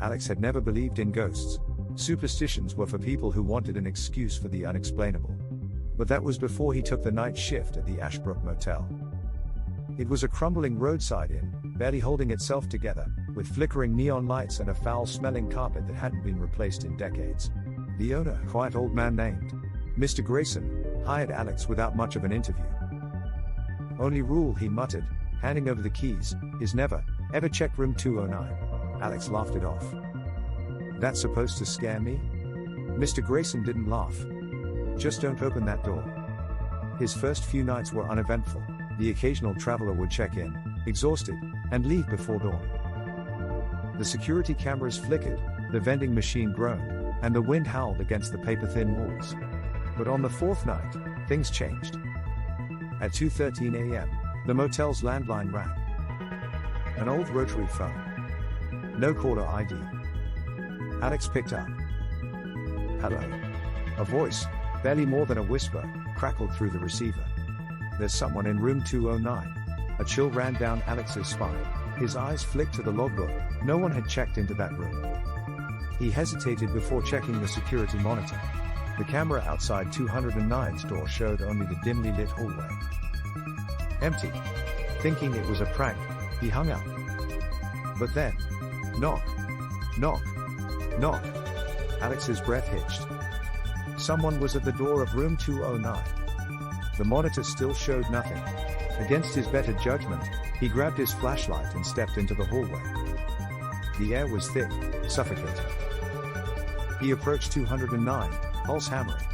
Alex had never believed in ghosts. Superstitions were for people who wanted an excuse for the unexplainable. But that was before he took the night shift at the Ashbrook Motel. It was a crumbling roadside inn, barely holding itself together, with flickering neon lights and a foul-smelling carpet that hadn't been replaced in decades. The owner, a quiet old man named Mr. Grayson, hired Alex without much of an interview. "Only rule," he muttered, handing over the keys, "is never, ever check room 209. Alex laughed it off. "That's supposed to scare me?" Mr. Grayson didn't laugh. "Just don't open that door." His first few nights were uneventful. The occasional traveler would check in, exhausted, and leave before dawn. The security cameras flickered, the vending machine groaned, and the wind howled against the paper-thin walls. But on the fourth night, things changed. At 2:13 a.m., the motel's landline rang. An old rotary phone. No caller ID. Alex picked up. "Hello." A voice, barely more than a whisper, crackled through the receiver. "There's someone in room 209. A chill ran down Alex's spine. His eyes flicked to the logbook. No one had checked into that room. He hesitated before checking the security monitor. The camera outside 209's door showed only the dimly lit hallway. Empty. Thinking it was a prank, he hung up. But then, knock, knock, knock. Alex's breath hitched. Someone was at the door of room 209. The monitor still showed nothing. Against his better judgment, he grabbed his flashlight and stepped into the hallway. The air was thick, suffocating. He approached 209, pulse hammering.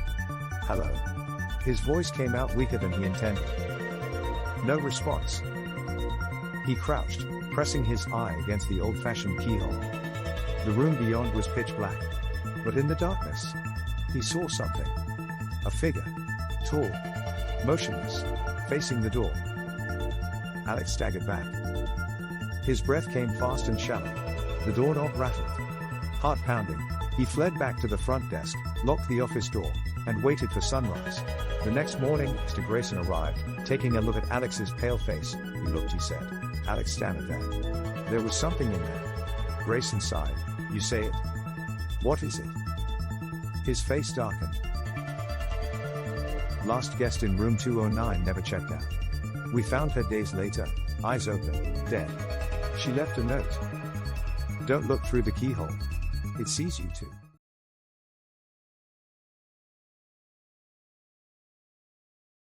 "Hello." His voice came out weaker than he intended. No response. He crouched, pressing his eye against the old-fashioned keyhole. The room beyond was pitch black. But in the darkness, he saw something. A figure. Tall. Motionless. Facing the door. Alex staggered back. His breath came fast and shallow. The doorknob rattled. Heart pounding, he fled back to the front desk, locked the office door, and waited for sunrise. The next morning, Mr. Grayson arrived, taking a look at Alex's pale face. "You looked," he said. Alex stammered that. "There was something in there." Grayson sighed. "You say it? What is it?" His face darkened. "Last guest in room 209 never checked out. We found her days later, eyes open, dead. She left a note. Don't look through the keyhole. It sees you too."